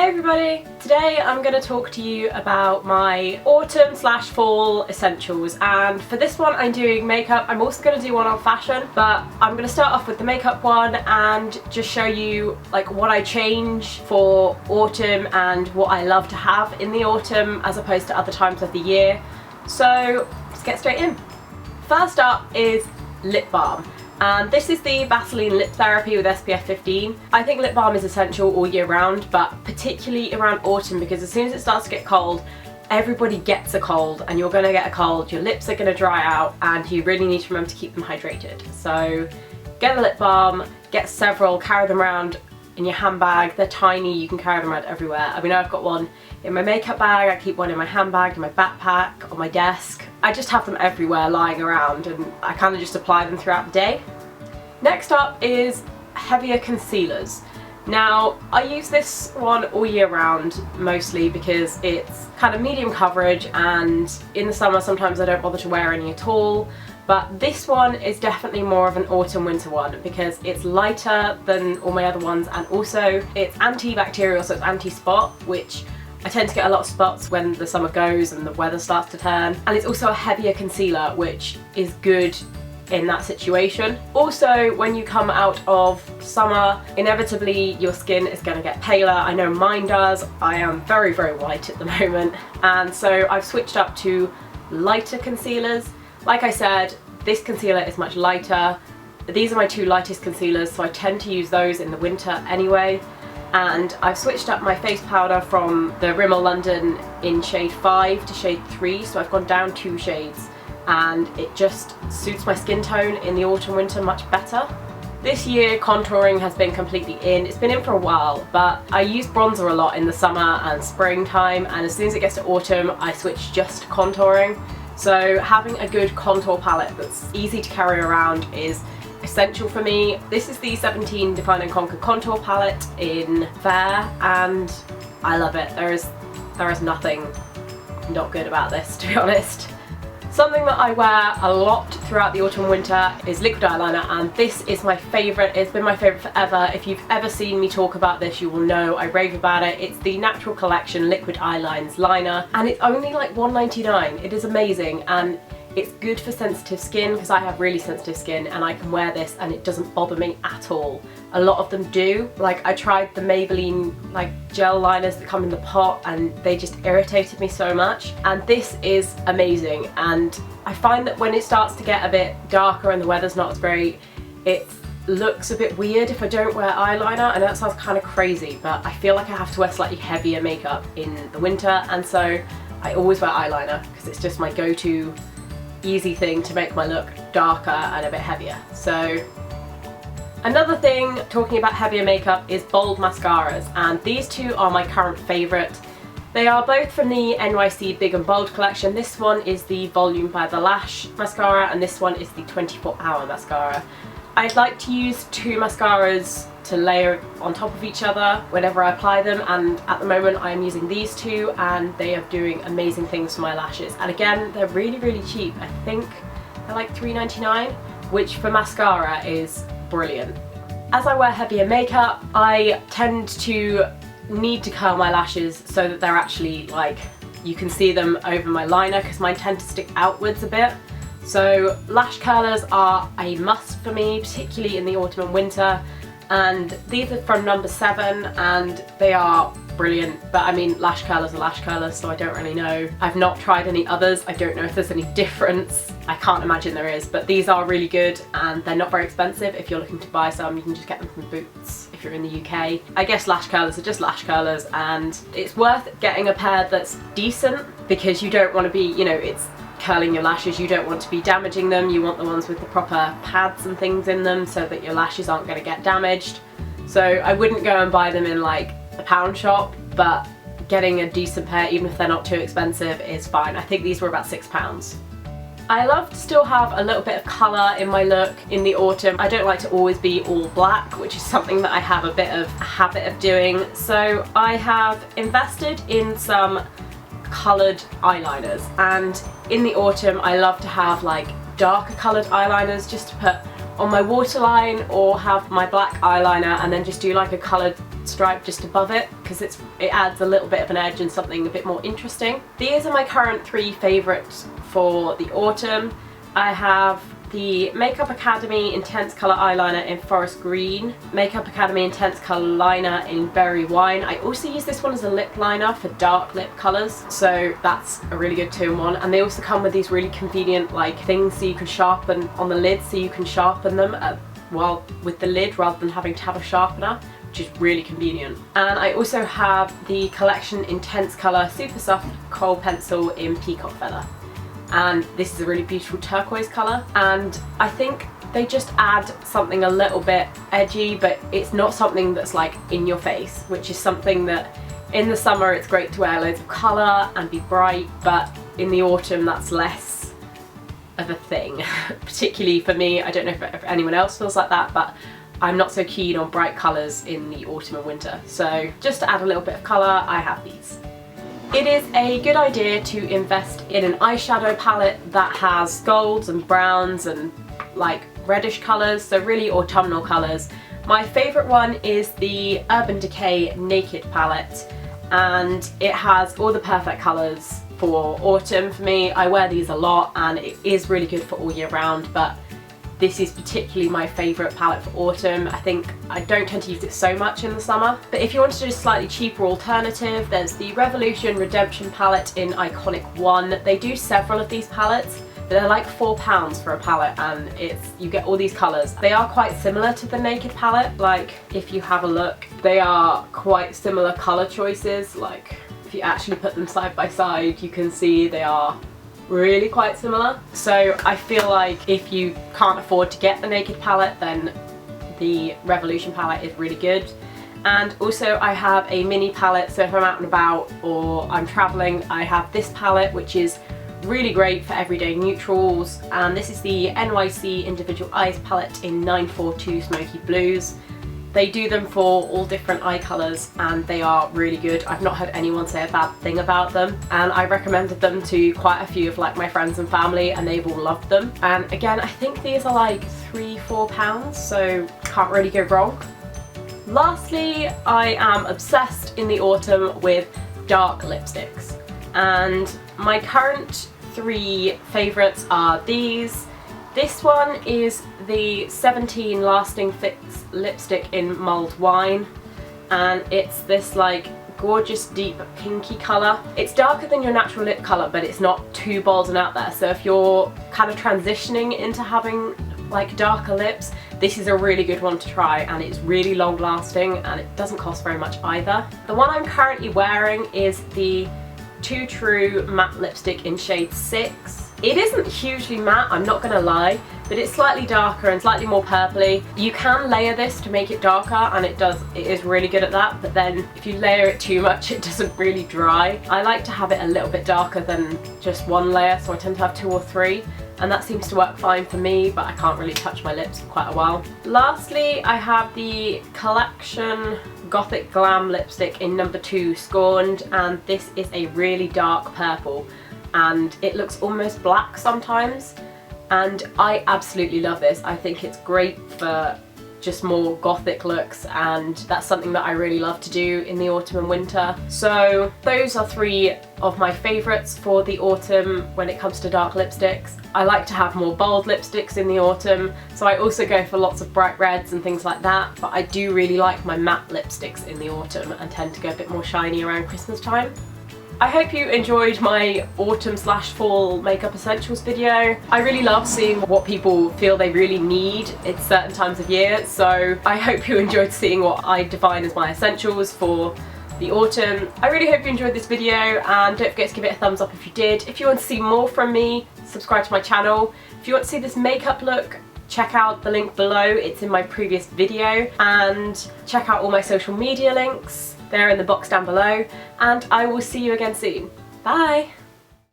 Hey everybody! Today I'm going to talk to you about my autumn/fall essentials, and for this one I'm doing makeup. I'm also going to do one on fashion, but I'm going to start off with the makeup one and just show you like what I change for autumn and what I love to have in the autumn as opposed to other times of the year. So let's get straight in. First up is lip balm. And this is the Vaseline Lip Therapy with SPF 15. I think lip balm is essential all year round, but particularly around autumn, because as soon as it starts to get cold, everybody gets a cold and you're gonna get a cold, your lips are gonna dry out, and you really need to remember to keep them hydrated. So get a lip balm, get several, carry them around in your handbag. They're tiny, you can carry them around everywhere. I mean, I've got one in my makeup bag, I keep one in my handbag, in my backpack, on my desk. I just have them everywhere lying around, and I kind of just apply them throughout the day. Next up is heavier concealers. Now, I use this one all year round mostly because it's kind of medium coverage, and in the summer sometimes I don't bother to wear any at all. But this one is definitely more of an autumn-winter one because it's lighter than all my other ones, and also it's antibacterial, so it's anti-spot, which I tend to get a lot of spots when the summer goes and the weather starts to turn. And it's also a heavier concealer, which is good in that situation. Also, when you come out of summer, inevitably your skin is going to get paler. I know mine does. I am very, very white at the moment. And so I've switched up to lighter concealers. Like I said, this concealer is much lighter. These are my two lightest concealers, so I tend to use those in the winter anyway. And I've switched up my face powder from the Rimmel London in shade 5 to shade 3, so I've gone down 2 shades, and it just suits my skin tone in the autumn winter much better. This year contouring has been completely in. It's been in for a while, but I use bronzer a lot in the summer and springtime, and as soon as it gets to autumn I switch just to contouring. So having a good contour palette that's easy to carry around is essential for me. This is the 17 Define and Conquer contour palette in Fair, and I love it. There is nothing not good about this, to be honest. Something that I wear a lot throughout the autumn winter is liquid eyeliner, and this is my favourite. It's been my favourite forever. If you've ever seen me talk about this, you will know I rave about it. It's the Natural Collection Liquid Eyelines Liner, and it's only like $1.99. It is amazing, and it's good for sensitive skin because I have really sensitive skin, and I can wear this and it doesn't bother me at all. A lot of them do. Like, I tried the Maybelline like gel liners that come in the pot and they just irritated me so much, and this is amazing. And I find that when it starts to get a bit darker and the weather's not as great, it looks a bit weird if I don't wear eyeliner. I know that sounds kind of crazy, but I feel like I have to wear slightly heavier makeup in the winter, and so I always wear eyeliner because it's just my go-to easy thing to make my look darker and a bit heavier. So another thing, talking about heavier makeup, is bold mascaras, and these two are my current favourite. They are both from the NYC Big and Bold collection. This one is the Volume by the Lash mascara, and this one is the 24-hour mascara. I'd like to use 2 mascaras to layer on top of each other whenever I apply them, and at the moment I'm using these 2 and they are doing amazing things for my lashes. And again, they're really, really cheap. I think they're like $3.99, which for mascara is brilliant. As I wear heavier makeup, I tend to need to curl my lashes so that they're actually like, you can see them over my liner, because mine tend to stick outwards a bit. So lash curlers are a must for me, particularly in the autumn and winter. And these are from number 7 and they are brilliant. But I mean, lash curlers are lash curlers, so I don't really know. I've not tried any others. I don't know if there's any difference. I can't imagine there is, but these are really good and they're not very expensive. If you're looking to buy some, you can just get them from Boots if you're in the UK. I guess lash curlers are just lash curlers, and it's worth getting a pair that's decent because you don't want to be, you know, it's curling your lashes, you don't want to be damaging them. You want the ones with the proper pads and things in them so that your lashes aren't going to get damaged. So I wouldn't go and buy them in like a pound shop, but getting a decent pair, even if they're not too expensive, is fine. I think these were about £6. I love to still have a little bit of colour in my look in the autumn. I don't like to always be all black, which is something that I have a bit of a habit of doing. So I have invested in some coloured eyeliners, and in the autumn I love to have like darker coloured eyeliners just to put on my waterline, or have my black eyeliner and then just do like a coloured stripe just above it because it adds a little bit of an edge and something a bit more interesting. These are my current 3 favourites for the autumn. I have the Makeup Academy Intense Colour Eyeliner in Forest Green, Makeup Academy Intense Colour Liner in Berry Wine. I also use this one as a lip liner for dark lip colours, so that's a really good 2-in-1. And they also come with these really convenient like things so you can sharpen on the lid, so you can sharpen them well with the lid rather than having to have a sharpener, which is really convenient. And I also have the Collection Intense Colour Super Soft Kohl Pencil in Peacock Feather. And this is a really beautiful turquoise colour, and I think they just add something a little bit edgy, but it's not something that's like in your face, which is something that in the summer it's great to wear loads of colour and be bright, but in the autumn that's less of a thing. Particularly for me, I don't know if anyone else feels like that, but I'm not so keen on bright colours in the autumn and winter. So just to add a little bit of colour, I have these. It is a good idea to invest in an eyeshadow palette that has golds and browns and like reddish colours, so really autumnal colours. My favourite one is the Urban Decay Naked palette, and it has all the perfect colours for autumn for me. I wear these a lot and it is really good for all year round, but this is particularly my favourite palette for autumn. I think I don't tend to use it so much in the summer. But if you want to do a slightly cheaper alternative, there's the Revolution Redemption palette in Iconic 1. They do several of these palettes, but they're like £4 for a palette, and you get all these colours. They are quite similar to the Naked palette. Like, if you have a look, they are quite similar colour choices. Like, if you actually put them side by side, you can see they are really quite similar. So I feel like if you can't afford to get the Naked palette, then the Revolution palette is really good. And also I have a mini palette, so if I'm out and about or I'm travelling, I have this palette which is really great for everyday neutrals, and this is the NYC Individual Eyes palette in 942 Smoky Blues. They do them for all different eye colours and they are really good. I've not heard anyone say a bad thing about them, and I recommended them to quite a few of like my friends and family and they've all loved them. And again, I think these are like £3–4, so can't really go wrong. Lastly, I am obsessed in the autumn with dark lipsticks, and my current 3 favourites are these. This one is the 17 Lasting Fix lipstick in Mulled Wine, and it's this like gorgeous deep pinky colour. It's darker than your natural lip colour, but it's not too bold and out there, so if you're kind of transitioning into having like darker lips, this is a really good one to try, and it's really long lasting and it doesn't cost very much either. The one I'm currently wearing is the Too True matte lipstick in shade 6. It isn't hugely matte, I'm not gonna lie, but it's slightly darker and slightly more purpley. You can layer this to make it darker, and it is really good at that, but then if you layer it too much it doesn't really dry. I like to have it a little bit darker than just one layer, so I tend to have 2 or 3, and that seems to work fine for me, but I can't really touch my lips for quite a while. Lastly, I have the Collection Gothic Glam lipstick in number 2 Scorned, and this is a really dark purple, and it looks almost black sometimes, and I absolutely love this. I think it's great for just more gothic looks, and that's something that I really love to do in the autumn and winter. So those are 3 of my favourites for the autumn when it comes to dark lipsticks. I like to have more bold lipsticks in the autumn, so I also go for lots of bright reds and things like that, but I do really like my matte lipsticks in the autumn and tend to go a bit more shiny around Christmas time. I hope you enjoyed my autumn/fall makeup essentials video. I really love seeing what people feel they really need at certain times of year, so I hope you enjoyed seeing what I define as my essentials for the autumn. I really hope you enjoyed this video, and don't forget to give it a thumbs up if you did. If you want to see more from me, subscribe to my channel. If you want to see this makeup look, check out the link below, it's in my previous video, and check out all my social media links. They're in the box down below, and I will see you again soon. Bye!